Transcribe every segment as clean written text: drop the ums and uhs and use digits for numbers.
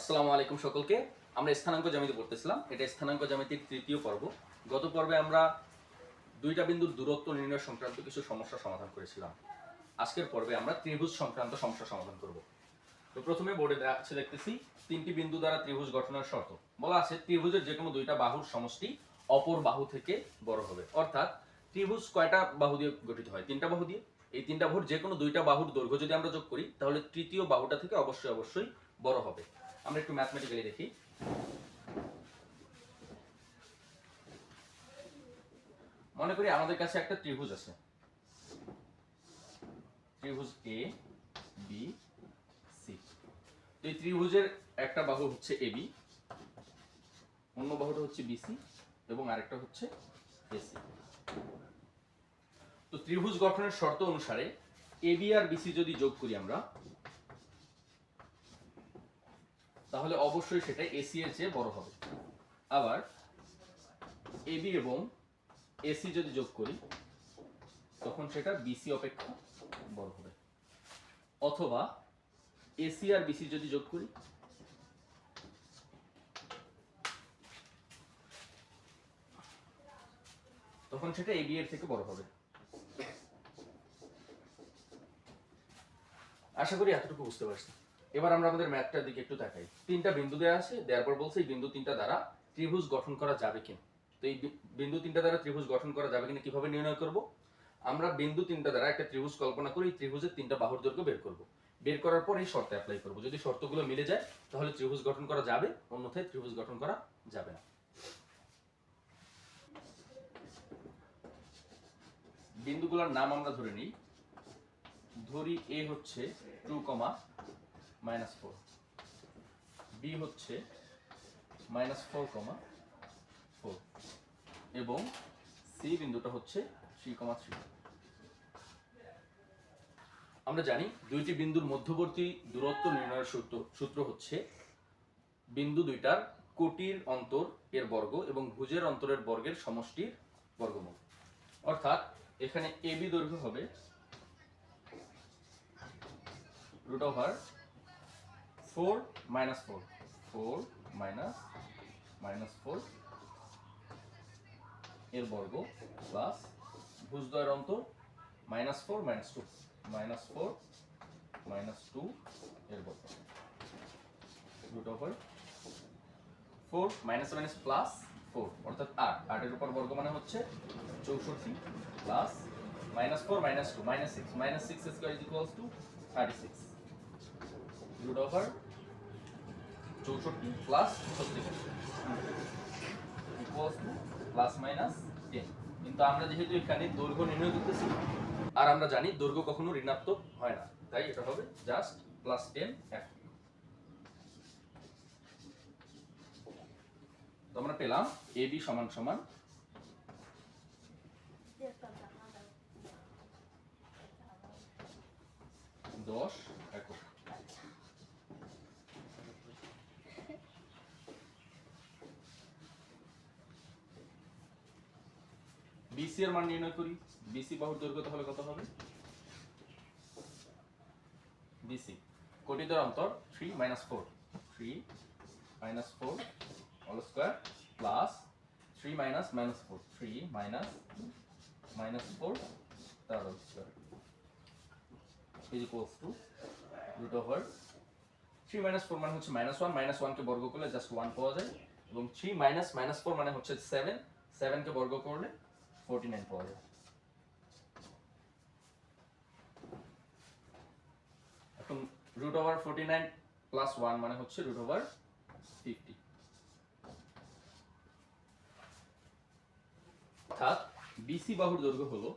আসসালামু আলাইকুম সকলকে। আমরা স্থানাঙ্ক জ্যামিতি পড়তেছিলাম। এটা স্থানাঙ্ক জ্যামিতির তৃতীয় পর্ব। গত পর্বে আমরা দুইটা বিন্দুর দূরত্ব নির্ণয় সংক্রান্ত কিছু সমস্যা সমাধান করেছিলাম। আজকের পর্বে আমরা ত্রিভুজ সংক্রান্ত সমস্যা সমাধান করব। তো প্রথমে বোর্ডে দেওয়া আছে দেখতেছি তিনটি বিন্দু দ্বারা ত্রিভুজ গঠনের শর্ত। বলা আছে ত্রিভুজের যে কোনো দুইটা বাহুর সমষ্টি অপর বাহু থেকে বড় হবে। অর্থাৎ ত্রিভুজ কয়টা বাহু দিয়ে গঠিত হয়? তিনটা বাহু দিয়ে। এই তিনটা বাহুর যে কোনো দুইটা বাহুর দৈর্ঘ্য যদি আমরা যোগ করি তাহলে তৃতীয় বাহুটা থেকে অবশ্যই বড় হবে। আমরা একটু ম্যাথমেটিক্যালি দেখি। মনে করি আমাদের কাছে একটা ত্রিভুজ আছে, ত্রিভুজ এ বি সি। এই ত্রিভুজের একটা বাহু হচ্ছে এবি, অন্য বাহুটা হচ্ছে বিসি এবং আরেকটা হচ্ছে এসি। তো ত্রিভুজ গঠনের শর্ত অনুসারে এবি আর বিসি যদি যোগ করি আমরা, তাহলে অবশ্যই সেটা এসি এর চেয়ে বড় হবে। আবার এবি এবং এসি যদি যোগ করি তখন সেটা বিসি অপেক্ষা বড় হবে। অথবা এসি আর বিসি যদি যোগ করি তখন সেটা এবি এর থেকে বড় হবে। আশা করি এতটুকু বুঝতে পারছি। এবার আমরা আমাদের ম্যাথটার দিকে একটু তাকাই। তিনটা বিন্দু দেওয়া আছে, দেওয়ার পর বলছে এই বিন্দু তিনটা দ্বারা ত্রিভুজ গঠন করা যাবে কিনা। তো এই বিন্দু তিনটা দ্বারা ত্রিভুজ গঠন করা যাবে কিনা কিভাবে নির্ণয় করব? আমরা বিন্দু তিনটা দ্বারা একটা ত্রিভুজ কল্পনা করে এই ত্রিভুজের তিনটা বাহুর দৈর্ঘ্য বের করব। বের করার পর এই শর্ত অ্যাপ্লাই করব। যদি শর্তগুলো মিলে যায় তাহলে ত্রিভুজ গঠন করা যাবে, অন্যথায় ত্রিভুজ গঠন করা যাবে না। বিন্দুগুলোর নাম আমরা ধরে নিই। ধরি এ হচ্ছে 2, বি হচ্ছে -4, এবং সি বিন্দুটা হচ্ছে 3, 3। আমরা জানি দুইটি বিন্দুর মধ্যবর্তী দূরত্ব নির্ণয়ের সূত্র হচ্ছে বিন্দু দুইটার কোটির অন্তর এর বর্গ এবং ভুজের অন্তরের বর্গের সমষ্টির বর্গমূল। অর্থাৎ এখানে এবি দৈর্ঘ্য হবে √4 4 এর বর্গ প্লাস ভুজদ্বয়ের অন্তর -4 -2 এর বর্গ। √4 -4 অর্থাৎ 8 এর উপর বর্গ মানে হচ্ছে 64 plus -4 -2 -6 square is equals two 36 √64 plus 36 equals to +-10। কিন্তু আমরা যেহেতু এখানে দৈর্ঘ্য নির্ণয় করতেছি আর আমরা জানি দৈর্ঘ্য কখনো ঋণাত্মক হয় না, তাই এটা হবে জাস্ট +10 এখন। তো আমরা পেলাম AB সমান সমান 10 একক। বিসি এর মান নির্ণয় করি। বিসি বাহুর দৈর্ঘ্য তাহলে কত হবে? বিসি কোটিদ্বয়ের অন্তর 3 -4 হোল স্কয়ার প্লাস 3 -4 3 -4 তার whole square is equals to √3 -4 মানে হচ্ছে -1 -1 কে বর্গ করলে জাস্ট 1 পাওয়া যায় এবং 3 -4 মানে হচ্ছে 7 কে বর্গ করলে 49 পাওয়া যায়। এখন √49 প্লাস 1 মানে হচ্ছে √50। অর্থাৎ বিসি বাহুর দৈর্ঘ্য হলো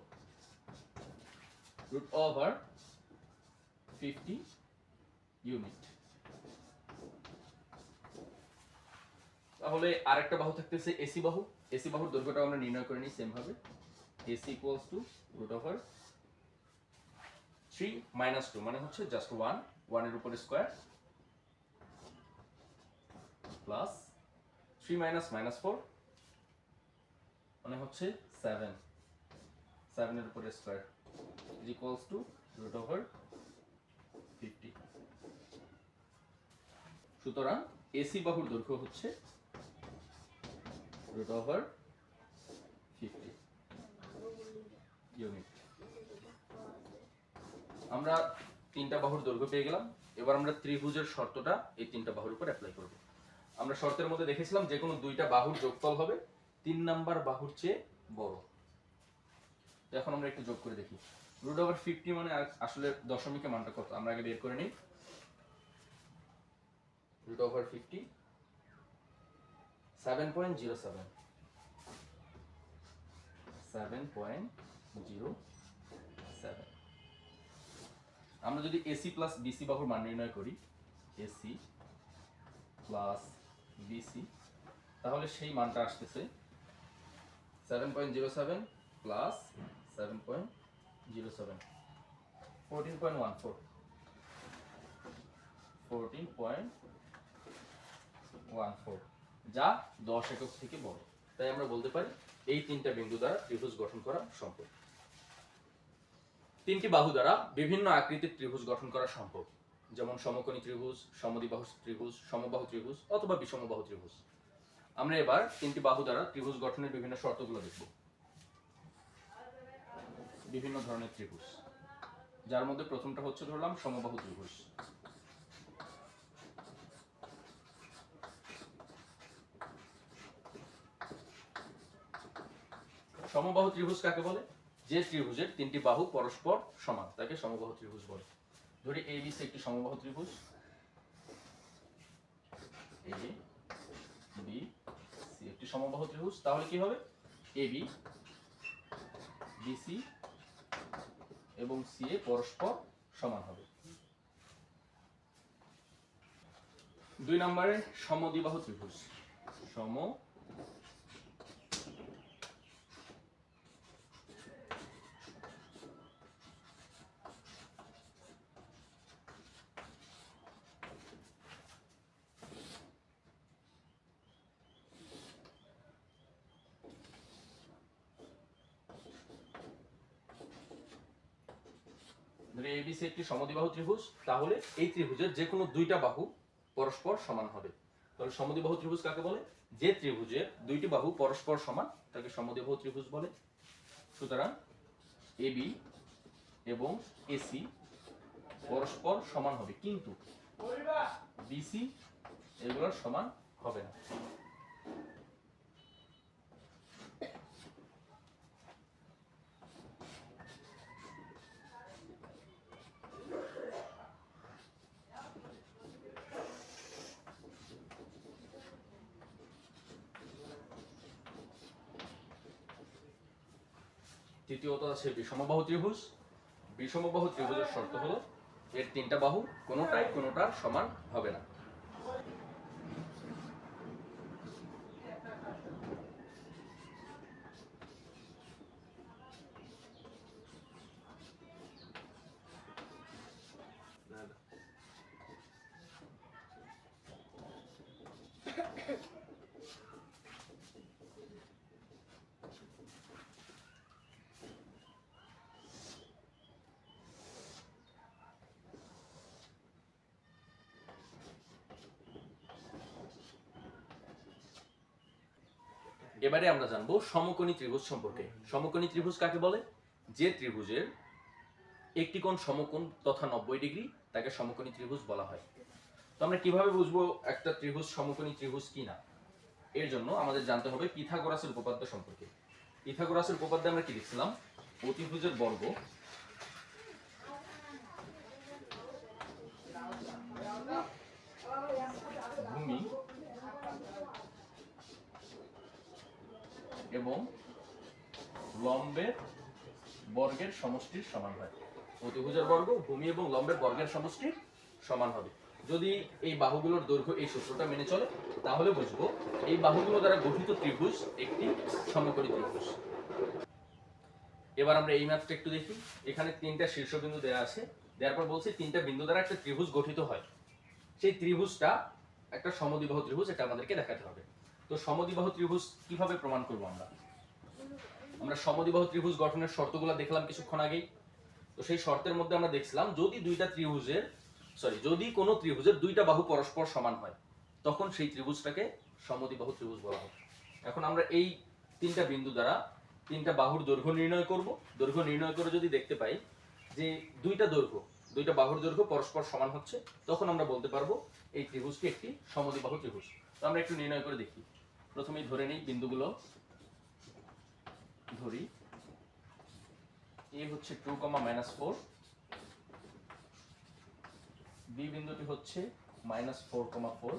√50 ইউনিট। তাহলে আরেকটা বাহু থাকতেছে এসি বাহু। এসি বাহুর দৈর্ঘ্যটা আমরা নির্ণয় করে নিই সেম ভাবে। এসি ইকুয়ালস টু √3 -2 মানে হচ্ছে জাস্ট 1 এর উপরে স্কয়ার প্লাস 3 -4 মানে হচ্ছে 7 এর উপরে স্কয়ার ইজ ইকুয়ালস টু √50। সুতরাং এসি বাহুর দৈর্ঘ্য হচ্ছে √50 ইউনিট। আমরা তিনটা বাহুর দৈর্ঘ্য পেয়ে গেলাম। এবার আমরা ত্রিভুজের শর্তটা এই তিনটা বাহুর উপর অ্যাপ্লাই করব। আমরা শর্তের মধ্যে দেখেছিলাম যে কোনো দুইটা বাহুর যোগফল হবে 3 নাম্বার বাহুর চেয়ে বড়। তো এখন আমরা একটু যোগ করে দেখি। √50 মানে আসলে দশমিকের মানটা কত আমরা আগে বের করে নিই। √50 7.07 7.07। আমরা যদি এসি প্লাস বিসি বাহুর মান নির্ণয় করি, এসি প্লাস বিসি, তাহলে সেই মানটা আসতেছে 7.07 প্লাস 7.07 14.14 যা 10 একক থেকে বড়। তাই আমরা বলতে পারি এই তিনটা বিন্দু দ্বারা ত্রিভুজ গঠন করা সম্ভব। তিনটি বাহু দ্বারা বিভিন্ন আকৃতির ত্রিভুজ গঠন করা সম্ভব, যেমন সমকোণী ত্রিভুজ, সমদ্বিবাহু ত্রিভুজ, সমবাহু ত্রিভুজ অথবা বিষমবাহু ত্রিভুজ। আমরা এবার তিনটি বাহু দ্বারা ত্রিভুজ গঠনের বিভিন্ন শর্তগুলো দেখব। বিভিন্ন ধরনের ত্রিভুজ, যার মধ্যে প্রথমটা হচ্ছে ধরলাম সমবাহু ত্রিভুজ। সমবাহু ত্রিভুজ কাকে বলে? যে ত্রিভুজের তিনটি বাহু পরস্পর সমান তাকে সমবাহু ত্রিভুজ বলে। ধরি এবিসি একটি সমবাহু ত্রিভুজ, এ বি সি একটি সমবাহু ত্রিভুজ। তাহলে কি হবে? এবি, বিসি এবং সি এ পরস্পর সমান হবে। 2 নম্বরে সমদ্বিবাহু ত্রিভুজ। এবিসি একটি সমদ্বিবাহু ত্রিভুজ, তাহলে এই ত্রিভুজের যে কোনো দুইটা বাহু পরস্পর সমান হবে। তাহলে সমদ্বিবাহু ত্রিভুজ কাকে বলে? যে ত্রিভুজের দুইটি বাহু পরস্পর সমান তাকে সমদ্বিবাহু ত্রিভুজ বলে। সুতরাং এবি এবং এসি পরস্পর সমান হবে, কিন্তু বিসি এগুলোর সমান হবে না। তৃতীয়ত আছে বিষমবাহু ত্রিভুজ। বিষমবাহু ত্রিভুজের শর্ত হলো এর তিনটা বাহু কোনোটার সমান হবে না। এবারে আমরা জানবো সমকোণী ত্রিভুজ সম্পর্কে। সমকোণী ত্রিভুজ কাকে বলে? যে ত্রিভুজের একটি কোণ সমকোণ তথা 90 ডিগ্রি তাকে সমকোণী ত্রিভুজ বলা হয়। তো আমরা কিভাবে বুঝবো একটা ত্রিভুজ সমকোণী ত্রিভুজ কিনা? এর জন্য আমাদের জানতে হবে পিথাগোরাসের উপপাদ্য সম্পর্কে। পিথাগোরাসের উপপাদ্যে আমরা কি লিখছিলাম? অতিভুজের বর্গ ভূমি এবং লম্বের বর্গের সমষ্টির সমান হয়। অতিভুজের বর্গ ভূমি এবং লম্বের বর্গের সমষ্টির সমান হবে। যদি এই বাহুগুলোর দৈর্ঘ্য এই সূত্রটা মেনে চলে তাহলে বুঝবো এই বাহুগুলো দ্বারা গঠিত ত্রিভুজ একটি সমকোণী ত্রিভুজ। এবার আমরা এই ম্যাপটা একটু দেখি। এখানে তিনটা শীর্ষবিন্দু দেওয়া আছে, দেওয়ার পর বলছে তিনটা বিন্দু দ্বারা একটা ত্রিভুজ গঠিত হয়। সেই ত্রিভুজটা একটা সমদ্বিবাহু ত্রিভুজ, এটা আমাদেরকে দেখাতে হবে। তো সমদ্বিবাহু ত্রিভুজ কিভাবে প্রমাণ করব? আমরা সমদ্বিবাহু ত্রিভুজ গঠনের শর্তগুলো দেখলাম কিছুক্ষণ আগেই। তো সেই শর্তের মধ্যে আমরা দেখছিলাম যদি কোনো ত্রিভুজের দুইটা বাহু পরস্পর সমান হয় তখন সেই ত্রিভুজটাকে সমদ্বিবাহু ত্রিভুজ বলা হবে। এখন আমরা এই তিনটা বিন্দু দ্বারা তিনটা বাহুর দৈর্ঘ্য নির্ণয় করব। দৈর্ঘ্য নির্ণয় করে যদি দেখতে পাই যে দুইটা বাহুর দৈর্ঘ্য পরস্পর সমান হচ্ছে, তখন আমরা বলতে পারবো এই ত্রিভুজটি একটি সমদ্বিবাহু ত্রিভুজ। তো আমরা একটু নির্ণয় করে দেখি। প্রথমেই ধরে নিই বিন্দুগুলো, ধরি এ হচ্ছে 2, -4, বি বিন্দুটি হচ্ছে -4, 4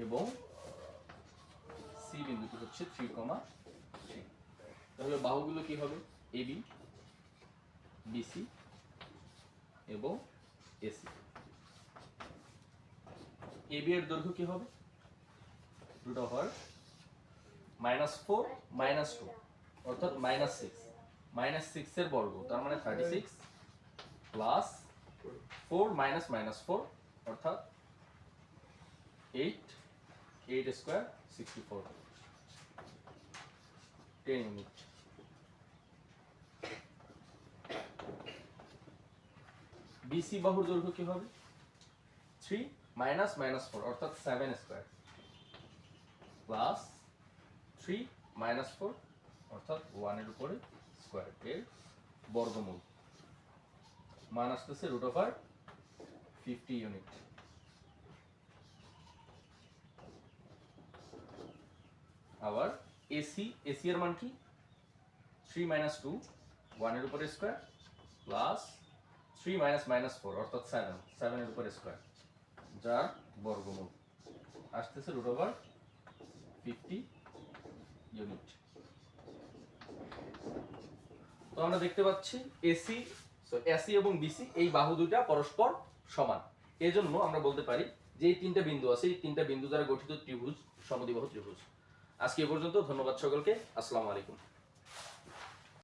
এবং সি বিন্দুটি হচ্ছে 3, 3। তাহলে বাহুগুলো কি হবে? এবি, বিসি এবং এসি। এবি এর দৈর্ঘ্য কি হবে? √4 -2 অর্থাৎ -6, -6 এর বর্গ, তার মানে 36 প্লাস 4 -4 অর্থাৎ 8 স্কয়ার 64, 10 ইউনিট। বিসি বাহুর দৈর্ঘ্য কি হবে? 3 -4 অর্থাৎ 7 স্কয়ার প্লাস 3 -4 অর্থাৎ 1 এর উপরে স্কয়ার এর বর্গমূল, মান আসতেছে √50 ইউনিট। আবার এসি এর মান কি? 3 - 2 1 এর উপরে স্কয়ার প্লাস 3 -4 অর্থাৎ 7 এর উপরে স্কয়ার, যার বর্গমূল আসতেছে √50 ইউনিট। তো আমরা দেখতে পাচ্ছি এসি এবং বিসি এই বাহু দুইটা পরস্পর সমান। এজন্য আমরা বলতে পারি যে এই তিনটা বিন্দু আছে, এই তিনটা বিন্দু দ্বারা গঠিত ত্রিভুজ সমদ্বিবাহু ত্রিভুজ। আজকে এ পর্যন্ত। ধন্যবাদ সকলকে। আসসালামু আলাইকুম।